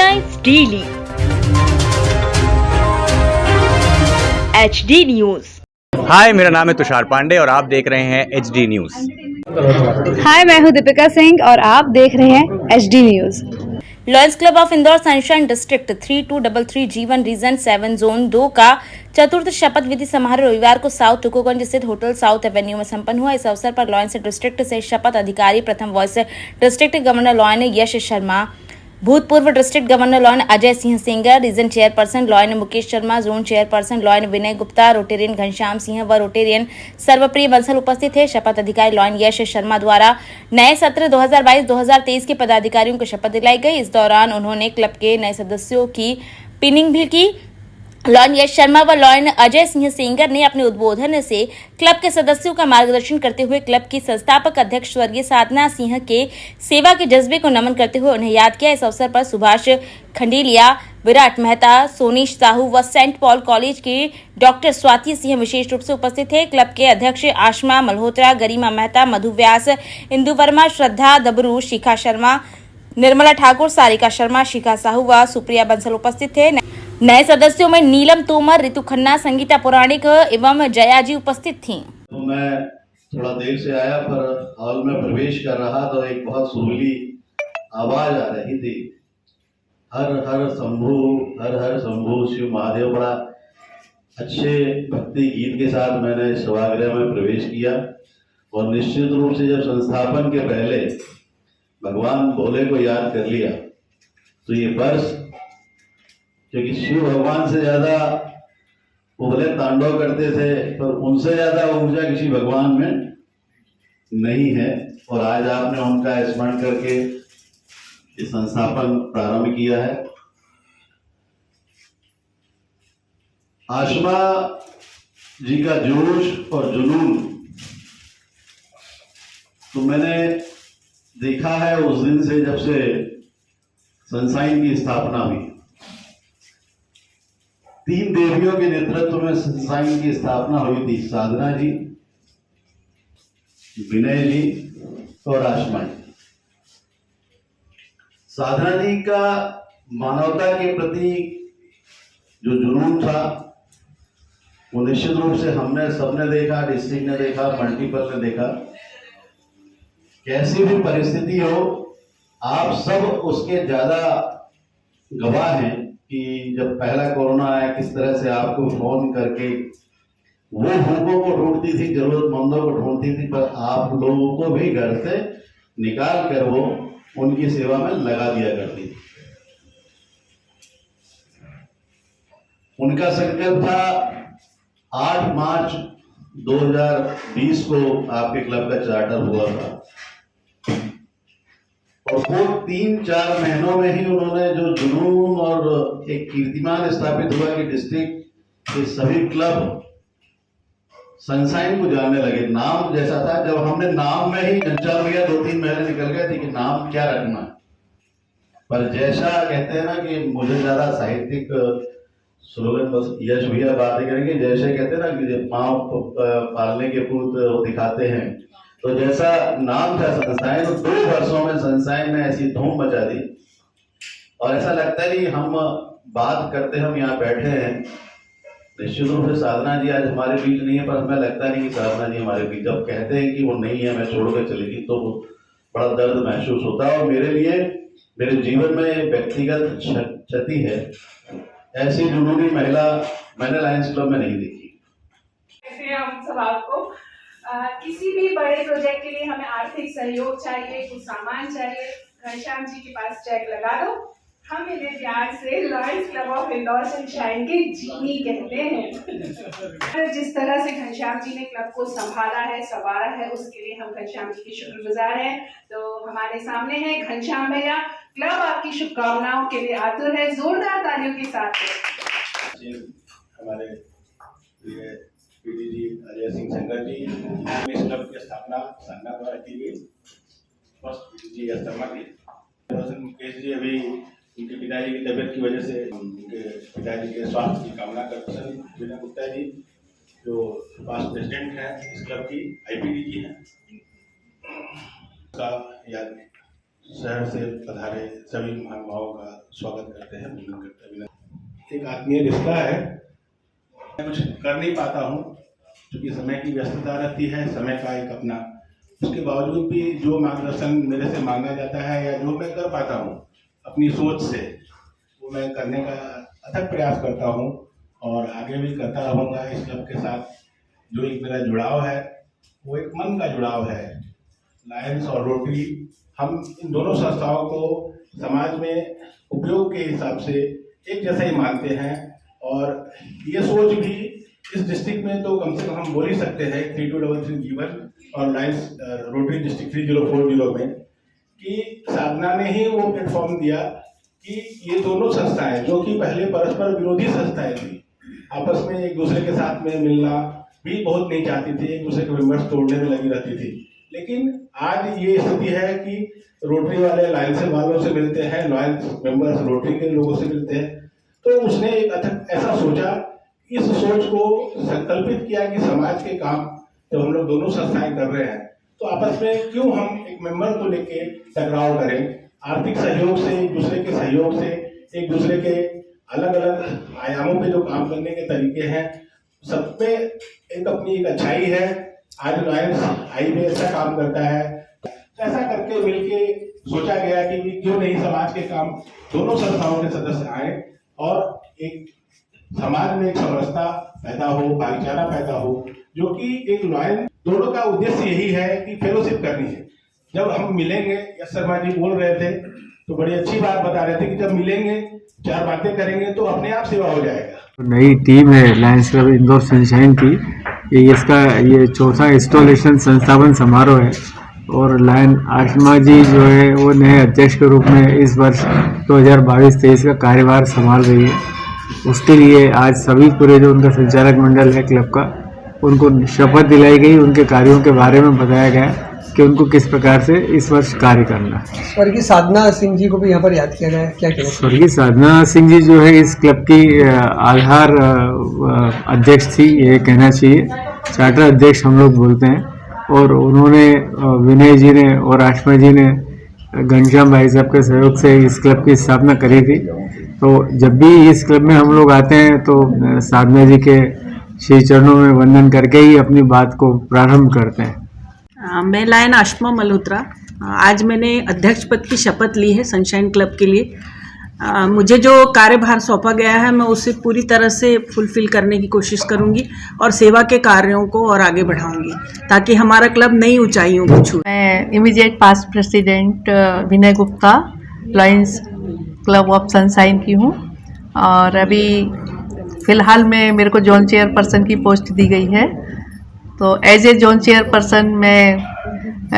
Headlines daily HD news. Hi, मेरा नाम है तुषार पांडे और आप देख रहे हैं HD न्यूज। हाय, मैं हूं दीपिका सिंह और आप देख रहे हैं HD news. Lions Club of Indore Sunshine District 3233 G1 region 7 zone 2 का चतुर्थ शपथ विधि समारोह रविवार को साउथ टुकोगंज स्थित होटल साउथ एवेन्यू में संपन्न हुआ। इस अवसर पर लॉयंस डिस्ट्रिक्ट से शपथ अधिकारी प्रथम vice district governor lion Yash Sharma, भूतपूर्व district governor lion Ajay Singh Singar, region chairperson lion Mukesh Sharma, zone chairperson lion Vinay Gupta, Rotarian Ghanshyam Singh व रोटेरियन सर्वप्रिय बंसल उपस्थित थे। शपथ अधिकारी लॉयन यश शर्मा द्वारा नए सत्र 2022-2023 के पदाधिकारियों को शपथ दिलाई गई। इस दौरान उन्होंने क्लब के नए सदस्यों की पिनिंग भी की। लॉयन यश शर्मा व लॉयन अजय सिंह सेंगर ने अपने उद्बोधन से क्लब के सदस्यों का मार्गदर्शन करते हुए क्लब की संस्थापक अध्यक्ष स्वर्गीय साधना सिंह के सेवा के जज्बे को नमन करते हुए उन्हें याद किया। इस अवसर पर सुभाष खंडेलिया, विराट मेहता, सोनीश साहू व सेंट पॉल कॉलेज की डॉक्टर स्वाति सिंह विशेष रूप से उपस्थित थे। क्लब के अध्यक्ष आशमा मल्होत्रा, गरिमा मेहता, मधु व्यास, इंदु वर्मा, श्रद्धा दबरू, शिखा शर्मा, निर्मला ठाकुर, सारिका शर्मा, शिखा साहू व सुप्रिया बंसल उपस्थित थे। नए सदस्यों में नीलम तोमर, रितु खन्ना, संगीता पुराणिक एवं जया जी उपस्थित थीं। तो मैं थोड़ा देर से आया, पर हॉल में प्रवेश कर रहा तो एक बहुत सुरीली आवाज आ रही थी, हर हर शंभू, हर हर शंभू शिव महादेव। बड़ा अच्छे भक्ति गीत के साथ मैंने सभागृह में प्रवेश किया और निश्चित रूप से जब संस्थापन के पहले भगवान भोले को याद कर लिया तो ये वर्ष, क्योंकि शिव भगवान से ज्यादा भोले तांडव करते थे, पर उनसे ज्यादा ऊर्जा किसी भगवान में नहीं है। और आज आपने उनका स्मरण करके ये संस्थापन प्रारंभ किया है। आशमा जी का जोश और जुनून तो मैंने देखा है उस दिन से जब से सनशाइन की स्थापना हुई। 3 देवियों के नेतृत्व में सनशाइन की स्थापना हुई थी, साधना जी, विनय जी और आशमा जी। साधना जी का मानवता के प्रति जो जुनून था वो निश्चित रूप से हमने सबने देखा, डिस्ट्रिक्ट ने देखा, मल्टीपल ने देखा। कैसी भी परिस्थिति हो, आप सब उसके ज्यादा गवाह हैं कि जब पहला कोरोना आया किस तरह से आपको फोन करके वो भूखों को ढूंढती थी, जरूरतमंदों को ढूंढती थी, पर आप लोगों को भी घर से निकाल कर वो उनकी सेवा में लगा दिया करती थी। उनका संकल्प था 8 मार्च 2020 को आपके क्लब का चार्टर हुआ था और वो 3-4 महीनों में ही उन्होंने जो जुनून और एक कीर्तिमान स्थापित हुआ कि डिस्ट्रिक्ट के सभी क्लब सनशाइन को जानने लगे। नाम जैसा था, जब हमने नाम में ही चंचल भैया 2-3 महीने निकल गए थे कि नाम क्या रखना, पर जैसा कहते हैं ना कि मुझे ज्यादा साहित्यिक स्लोगन बस यश भैया बातें करेंगे, जैसे कहते हैं ना कि पाँव पालने के पूत दिखाते हैं, तो जैसा नाम था सनशाइन, 2 वर्षों में सनशाइन ने ऐसी धूम मचा दी। और ऐसा लगता है कि हम बात करते, हम यहाँ बैठे हैं, निश्चित रूप से साधना जी आज हमारे बीच नहीं है, पर हमें लगता नहीं कि साधना जी हमारे बीच। जब कहते हैं कि वो नहीं है, मैं छोड़कर चली गई, तो बड़ा दर्द महसूस होता है। और मेरे लिए मेरे जीवन में व्यक्तिगत क्षति है। ऐसी जुनूनी महिला मैंने लायंस क्लब में नहीं देखी। हम सब आपको किसी भी बड़े प्रोजेक्ट के लिए हमें आर्थिक सहयोग चाहिए, कुछ सामान चाहिए, घनश्याम जी के पास चेक लगा दो, हम इन्हें प्यार से lions Club of Indore sunshine के जीनी कहते हैं। जिस तरह से घनश्याम जी ने क्लब को संभाला है, संवारा है, उसके लिए हम घनश्याम जी के शुक्रगुजार हैं। तो हमारे सामने है घनश्याम भैया, क्लब आपकी शुभकामनाओं के लिए आतुर है, जोरदार तालियों के साथ। हमारे पीडी जी अजय सिंह संगर जी, इस क्लब की स्थापना संघ द्वारा की गई। फर्स्ट पीडी जी शर्मा जी, मुकेश जी अभी उनके पिताजी की तबीयत की वजह से उनके पिताजी के स्वास्थ्य की कामना करते हैं। विनय गुप्ता जी जो पास्ट प्रेसिडेंट हैं इस क्लब की, IPD जी हैं, का याद शहर से पधारे सभी महानुभावों का स्वागत करते हैं, अभिनंदन करते हैं। एक आत्मीय रिश्ता है। मैं कुछ कर नहीं पाता हूँ क्योंकि समय की व्यस्तता रहती है, समय का एक अपना, उसके बावजूद भी जो मार्गदर्शन मेरे से मांगा जाता है या जो मैं कर पाता हूँ अपनी सोच से, वो मैं करने का अथक प्रयास करता हूँ और आगे भी करता रहूँगा। इस क्लब के साथ जो एक मेरा जुड़ाव है वो एक मन का जुड़ाव है। लायंस और रोटरी, हम इन दोनों संस्थाओं को समाज में उपयोग के हिसाब से एक जैसा ही मानते हैं और ये सोच भी इस डिस्ट्रिक्ट में तो कम से कम हम बोल ही सकते हैं 3233 जीवन और लायंस रोटरी डिस्ट्रिक्ट 3040 में कि साधना ने ही वो प्लेटफॉर्म दिया कि ये दोनों संस्थाएं जो कि पहले परस्पर विरोधी संस्थाएं थी, आपस में एक दूसरे के साथ में मिलना भी बहुत नहीं चाहती थी, एक दूसरे के मेंबर्स तोड़ने में लगी रहती थी। लेकिन आज ये स्थिति है कि रोटरी वाले लायंस वालों से मिलते हैं, लायंस मेंबर्स रोटरी के लोगों से मिलते हैं। तो उसने एक अथक ऐसा सोचा, इस सोच को संकल्पित किया कि समाज के काम जब हम लोग दोनों संस्थाएं कर रहे हैं तो आपस में क्यों हम एक मेंबर को लेके टकराव करें। आर्थिक सहयोग से, एक दूसरे के सहयोग से, एक दूसरे के अलग अलग आयामों पे जो काम करने के तरीके हैं, सब पे एक अपनी एक अच्छाई है। आज लायंस आई में ऐसा काम करता है, ऐसा करके मिलके सोचा गया कि क्यों नहीं समाज के काम दोनों संस्थाओं के सदस्य आए और एक समाज में एक समरसता पैदा हो, भाईचारा पैदा हो, जो कि एक लायंस दोनों का उद्देश्य यही है कि फेलोशिप करनी है। जब हम मिलेंगे, यश शर्मा जी बोल रहे थे तो बड़ी अच्छी बात बता रहे थे कि जब मिलेंगे, चार बातें करेंगे तो अपने आप सेवा हो जाएगा। नई टीम है लायंस क्लब इंदौर सनशाइन की, ये चौथा इंस्टॉलेशन संस्थापन समारोह है और लायन आशमा जी जो है वो नए अध्यक्ष के रूप में इस वर्ष 2022-23 का कार्यभार संभाल रही है। उसके लिए आज सभी पूरे जो उनका संचालक मंडल है क्लब का, उनको शपथ दिलाई गई, उनके कार्यों के बारे में बताया गया कि उनको किस प्रकार से इस वर्ष कार्य करना है। स्वर्गीय साधना सिंह जी को भी यहाँ पर याद किया गया, क्या कहना? स्वर्गीय साधना सिंह जी जो है इस क्लब की आधार अध्यक्ष थी, ये कहना चाहिए, चार्टर अध्यक्ष हम लोग बोलते हैं। और उन्होंने, विनय जी ने और आशमा जी ने घनश्याम भाई साहब के सहयोग से इस क्लब की स्थापना करी थी। तो जब भी इस क्लब में हम लोग आते हैं तो साधना जी के श्री चरणों में वंदन करके ही अपनी बात को प्रारंभ करते हैं। मैं लायन आशमा मल्होत्रा, आज मैंने अध्यक्ष पद की शपथ ली है सनशाइन क्लब के लिए। मुझे जो कार्यभार सौंपा गया है मैं उसे पूरी तरह से फुलफिल करने की कोशिश करूंगी और सेवा के कार्यों को और आगे बढ़ाऊंगी ताकि हमारा क्लब नई ऊंचाइयों को छूए। मैं immediate past president Vinay Gupta Lions club of sunshine की हूँ और अभी फ़िलहाल में मेरे को जोन चेयरपर्सन की पोस्ट दी गई है। तो एज ए जोन चेयरपर्सन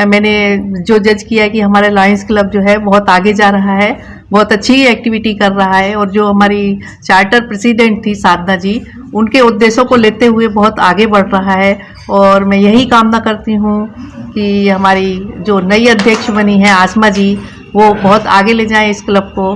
मैंने जो जज किया कि हमारे लायंस क्लब जो है बहुत आगे जा रहा है, बहुत अच्छी एक्टिविटी कर रहा है और जो हमारी चार्टर प्रेसिडेंट थी साधना जी, उनके उद्देश्यों को लेते हुए बहुत आगे बढ़ रहा है। और मैं यही कामना करती हूँ कि हमारी जो नई अध्यक्ष बनी है आसमा जी, वो बहुत आगे ले जाएं इस क्लब को।